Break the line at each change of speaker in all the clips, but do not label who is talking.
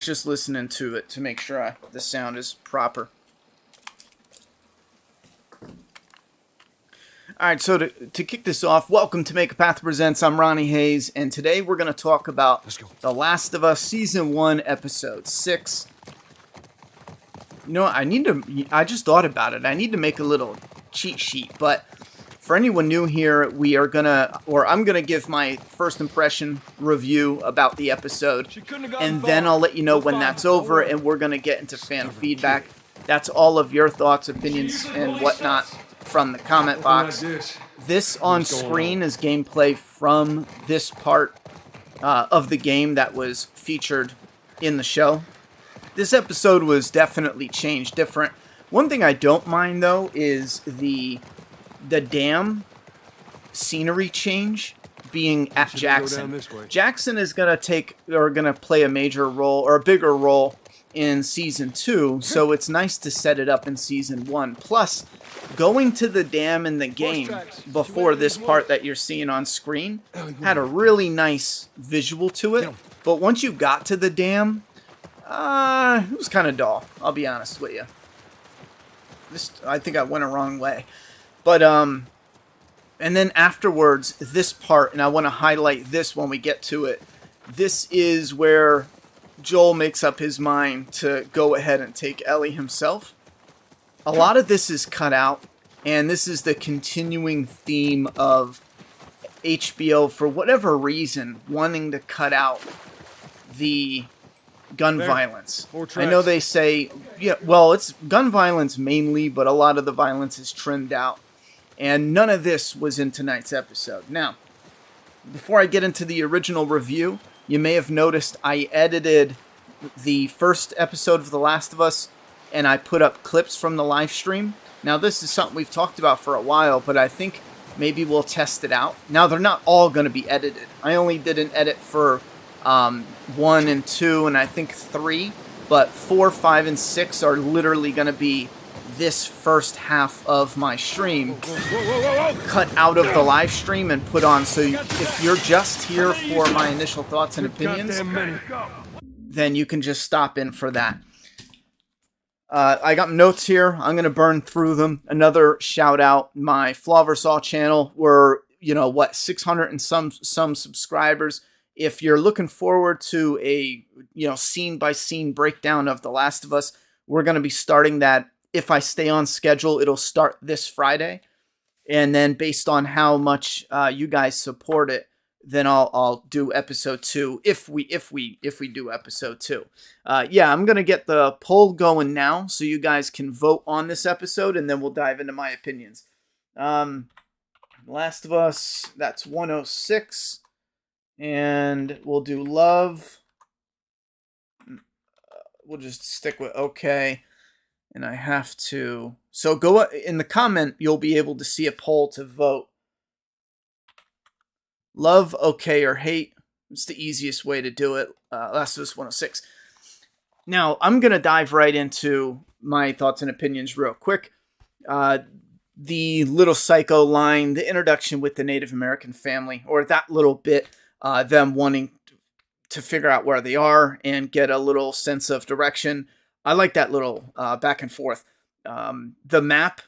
Just listening to it to make sure the sound is proper. Alright, so to kick this off, welcome to Make a Path Presents. I'm Ronnie Hayes, and today we're going to talk about The Last of Us Season 1, Episode 6. You know, I just thought about it. I need to make a little cheat sheet, but for anyone new here, I'm gonna give my first impression review about the episode, and then I'll let you know when that's over, and we're gonna get into fan feedback. That's all of your thoughts, opinions, and whatnot from the comment box. This on screen is gameplay from this part of the game that was featured in the show. This episode was definitely changed, different. One thing I don't mind though is the dam scenery change being at Jackson. Jackson is gonna play a major role or a bigger role in season 2, so it's nice to set it up in season 1. Plus, going to the dam in the game before this part that you're seeing on screen had a really nice visual to it. But once you got to the dam, it was kind of dull. I'll be honest with you. I think I went a wrong way. But, and then afterwards, this part, and I want to highlight this when we get to it, this is where Joel makes up his mind to go ahead and take Ellie himself. A lot of this is cut out, and this is the continuing theme of HBO, for whatever reason, wanting to cut out the gun violence. I know they say, yeah, well, it's gun violence mainly, but a lot of the violence is trimmed out. And none of this was in tonight's episode. Now, before I get into the original review, you may have noticed I edited the first episode of The Last of Us, and I put up clips from the live stream. Now, this is something we've talked about for a while, but I think maybe we'll test it out. Now, they're not all going to be edited. I only did an edit for 1 and 2, and I think 3, but 4, 5, and 6 are literally going to be this first half of my stream cut out of the live stream and put on. So if you're just here for my initial thoughts and opinions, then you can just stop in for that. I got notes here. I'm going to burn through them. Another shout out, my Flaversaw channel. We're, 600 and some subscribers. If you're looking forward to a, scene by scene breakdown of The Last of Us, we're going to be starting that. If I stay on schedule, it'll start this Friday. And then based on how much you guys support it, then I'll do episode 2 if we do episode 2. I'm going to get the poll going now so you guys can vote on this episode, and then we'll dive into my opinions. Last of Us, that's 106. And we'll do love. We'll just stick with okay. And I have to... So go in the comment, you'll be able to see a poll to vote. Love, okay, or hate. It's the easiest way to do it. Last of Us 106. Now, I'm going to dive right into my thoughts and opinions real quick. The little psycho line, the introduction with the Native American family, or that little bit, them wanting to figure out where they are and get a little sense of direction. I like that little back and forth. The map,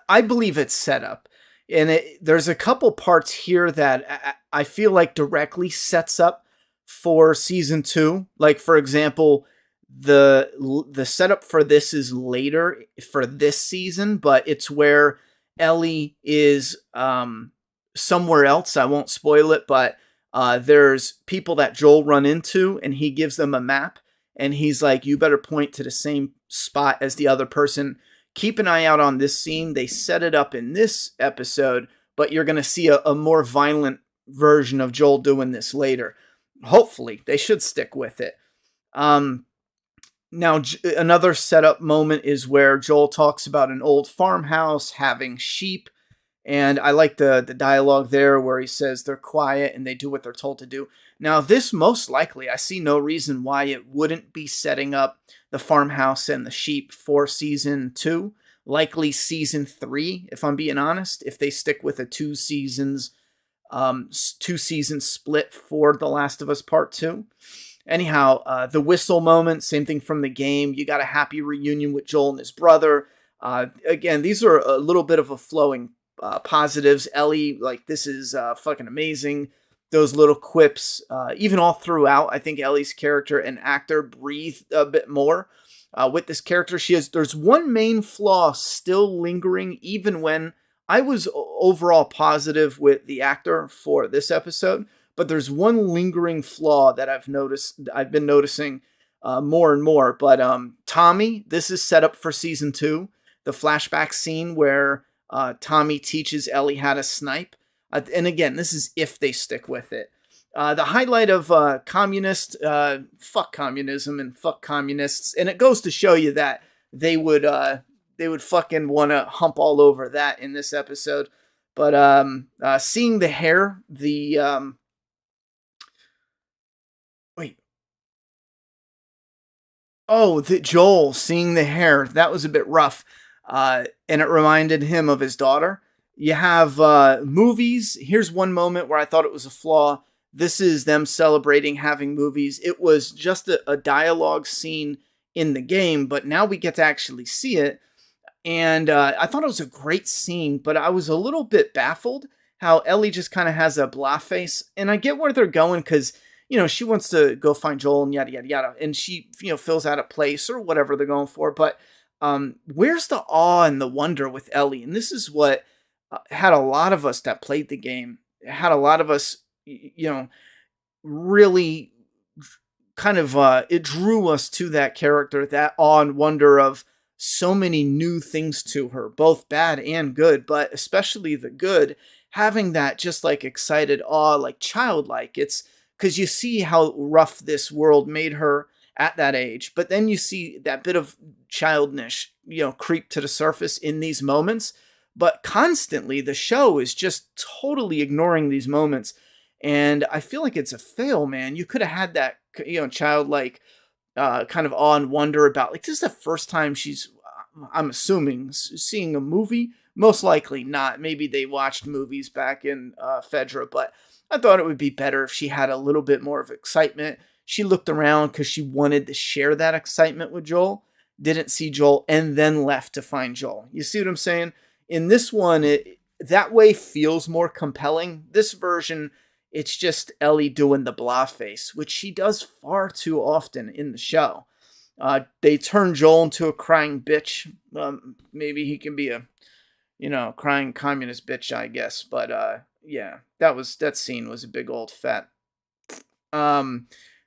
I believe it's set up. And there's a couple parts here that I feel like directly sets up for season 2. Like, for example, the setup for this is later for this season, but it's where Ellie is somewhere else. I won't spoil it, but there's people that Joel run into, and he gives them a map, and he's like, you better point to the same spot as the other person. Keep an eye out on this scene. They set it up in this episode, but you're going to see a more violent version of Joel doing this later. Hopefully, they should stick with it. Now, another setup moment is where Joel talks about an old farmhouse having sheep. And I like the dialogue there where he says they're quiet and they do what they're told to do. Now, this most likely, I see no reason why it wouldn't be setting up the farmhouse and the sheep for season 2. Likely season 3, if I'm being honest, if they stick with a 2 seasons 2 season split for The Last of Us Part 2. Anyhow, the whistle moment, same thing from the game. You got a happy reunion with Joel and his brother. Again, these are a little bit of a flowing positives. Ellie, like, this is fucking amazing. Those little quips, even all throughout, I think Ellie's character and actor breathe a bit more. With this character, there's one main flaw still lingering, even when I was overall positive with the actor for this episode. But there's one lingering flaw that I've been noticing more and more. But Tommy, this is set up for season 2. The flashback scene where Tommy teaches Ellie how to snipe. And again, this is if they stick with it. The highlight of fuck communism and fuck communists. And it goes to show you that they would fucking want to hump all over that in this episode. But seeing the hair, the Joel seeing the hair, that was a bit rough. And it reminded him of his daughter. You have movies. Here's one moment where I thought it was a flaw. This is them celebrating having movies. It was just a dialogue scene in the game, but now we get to actually see it. And I thought it was a great scene, but I was a little bit baffled how Ellie just kind of has a blah face. And I get where they're going because, she wants to go find Joel and yada, yada, yada. And she, feels out of place or whatever they're going for. But where's the awe and the wonder with Ellie? And this is what had a lot of us that played the game, had a lot of us, really kind of, it drew us to that character, that awe and wonder of so many new things to her, both bad and good, but especially the good, having that just like excited awe, like childlike. It's because you see how rough this world made her at that age, but then you see that bit of childish, creep to the surface in these moments. But constantly, the show is just totally ignoring these moments. And I feel like it's a fail, man. You could have had that, childlike kind of awe and wonder about, like, this is the first time she's, I'm assuming, seeing a movie. Most likely not. Maybe they watched movies back in Fedra, but I thought it would be better if she had a little bit more of excitement. She looked around because she wanted to share that excitement with Joel. Didn't see Joel and then left to find Joel. You see what I'm saying? In this one, that way feels more compelling. This version, it's just Ellie doing the blah face, which she does far too often in the show. They turn Joel into a crying bitch. Maybe he can be a, crying communist bitch, I guess. But yeah, that scene was a big old fat.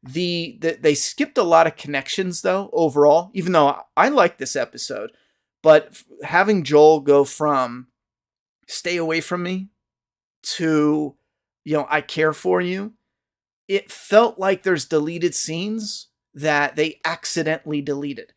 They skipped a lot of connections though overall. Even though I like this episode. But having Joel go from stay away from me to, I care for you, it felt like there's deleted scenes that they accidentally deleted.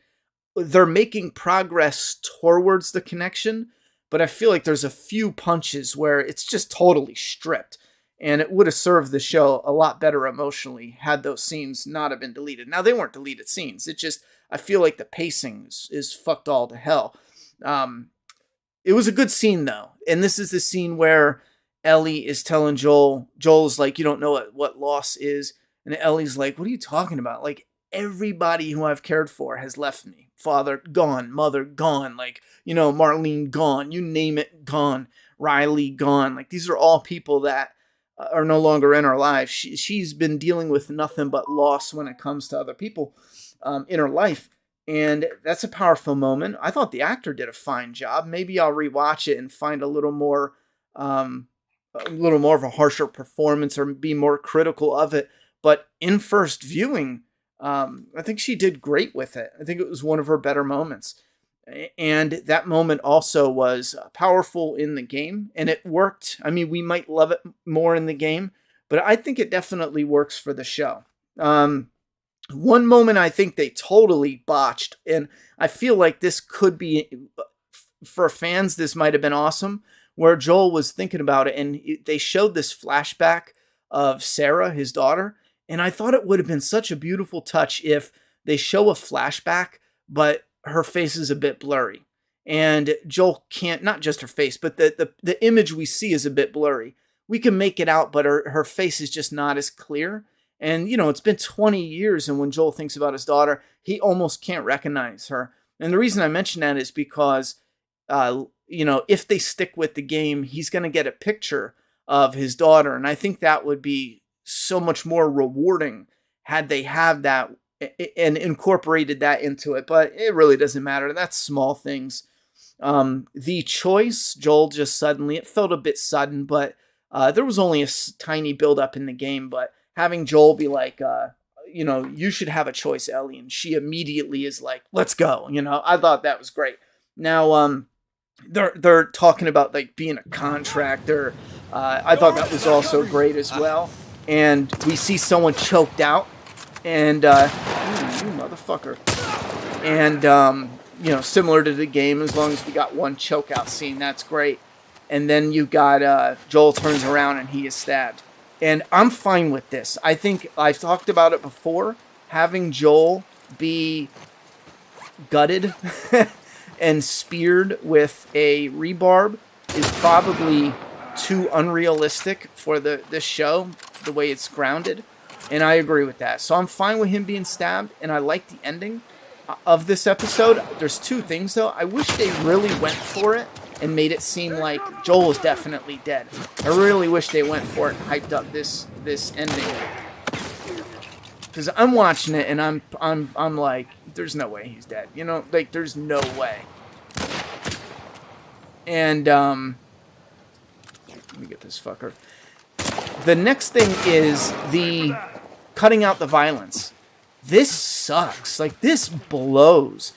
They're making progress towards the connection, but I feel like there's a few punches where it's just totally stripped. And it would have served the show a lot better emotionally had those scenes not have been deleted. Now, they weren't deleted scenes. It just, I feel like the pacing is fucked all to hell. It was a good scene, though. And this is the scene where Ellie is telling Joel's like, you don't know what loss is. And Ellie's like, what are you talking about? Like, everybody who I've cared for has left me. Father, gone. Mother, gone. Like, Marlene, gone. You name it, gone. Riley, gone. Like, these are all people that are no longer in our lives. She's been dealing with nothing but loss when it comes to other people in her life. And that's a powerful moment. I thought the actor did a fine job. Maybe I'll rewatch it and find a little more of a harsher performance or be more critical of it. But in first viewing, I think she did great with it. I think it was one of her better moments. And that moment also was powerful in the game, and it worked. I mean, we might love it more in the game, but I think it definitely works for the show. One moment I think they totally botched, and I feel like this could be, for fans, this might have been awesome, where Joel was thinking about it, and they showed this flashback of Sarah, his daughter, and I thought it would have been such a beautiful touch if they show a flashback, but her face is a bit blurry. And Joel can't, not just her face, but the image we see is a bit blurry. we can make it out, but her face is just not as clear. And, it's been 20 years, and when Joel thinks about his daughter, he almost can't recognize her. And the reason I mention that is because, if they stick with the game, he's going to get a picture of his daughter. And I think that would be so much more rewarding had they have that and incorporated that into it. But it really doesn't matter. That's small things. The choice, Joel just suddenly, it felt a bit sudden, but there was only a tiny build-up in the game. But having Joel be like, you should have a choice, Ellie. And she immediately is like, let's go. I thought that was great. Now, they're talking about like being a contractor. I thought that was also great as well. And we see someone choked out, and you motherfucker. And similar to the game, as long as we got one choke out scene, that's great. And then you got Joel turns around and he is stabbed. And I'm fine with this. I think I've talked about it before. Having Joel be gutted and speared with a rebarb is probably too unrealistic for this show, the way it's grounded. And I agree with that. So I'm fine with him being stabbed, and I like the ending of this episode. There's two things, though. I wish they really went for it and made it seem like Joel is definitely dead. I really wish they went for it and hyped up this ending. Because I'm watching it and I'm like, there's no way he's dead. Like there's no way. And let me get this fucker. The next thing is the cutting out the violence. This sucks. Like this blows.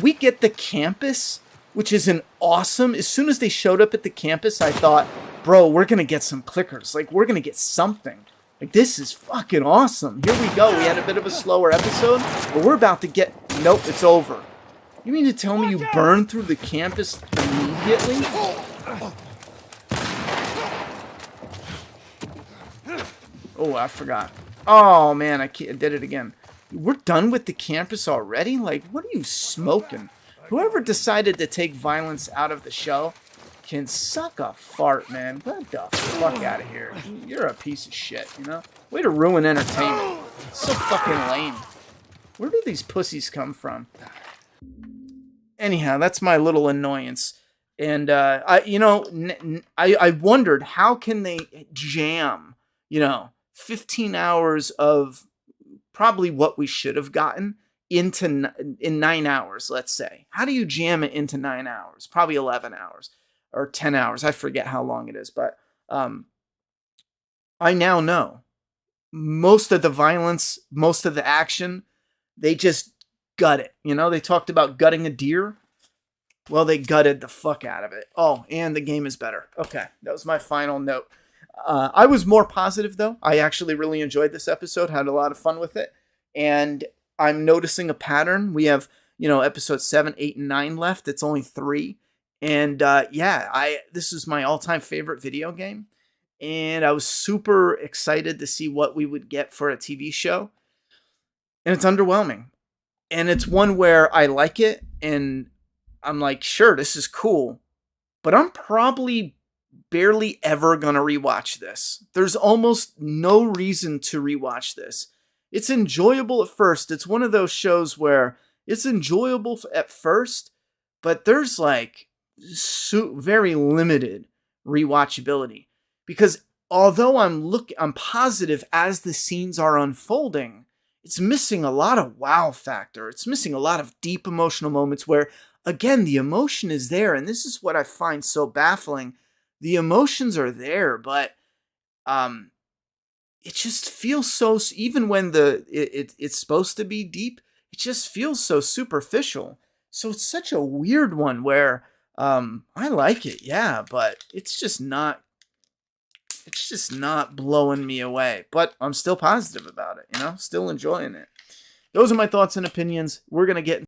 We get the campus, which is an awesome. As soon as they showed up at the campus, I thought, bro, we're gonna get some clickers. Like we're gonna get something. Like, this is fucking awesome. Here we go. We had a bit of a slower episode, but we're about to get... Nope, it's over. You mean to tell me you burned through the campus immediately? Oh, I forgot. Oh, man, I did it again. We're done with the campus already? Like, what are you smoking? Whoever decided to take violence out of the show can suck a fart, man. Get the fuck out of here. You're a piece of shit, Way to ruin entertainment. It's so fucking lame. Where do these pussies come from? Anyhow, that's my little annoyance. And, I wondered, how can they jam, 15 hours of probably what we should have gotten in 9 hours, let's say. How do you jam it into 9 hours? Probably 11 hours. Or 10 hours. I forget how long it is, but I now know most of the violence, most of the action, they just gut it. They talked about gutting a deer. Well, they gutted the fuck out of it. Oh, and the game is better. Okay, that was my final note. I was more positive, though. I actually really enjoyed this episode, had a lot of fun with it, and I'm noticing a pattern. We have, episode 7, 8, and 9 left. It's only 3. And this is my all-time favorite video game. And I was super excited to see what we would get for a TV show. And it's underwhelming. And it's one where I like it, and I'm like, sure, this is cool. But I'm probably barely ever going to rewatch this. There's almost no reason to rewatch this. It's enjoyable at first. It's one of those shows where it's enjoyable at first, but there's like... very limited rewatchability, because although I'm positive as the scenes are unfolding, it's missing a lot of wow factor. It's missing a lot of deep emotional moments where, again, the emotion is there, and this is what I find so baffling. The emotions are there, but it just feels so, even when it's supposed to be deep, it just feels so superficial. So it's such a weird one where I like it, yeah, but it's just not blowing me away. But I'm still positive about it, still enjoying it. Those are my thoughts and opinions. We're going to get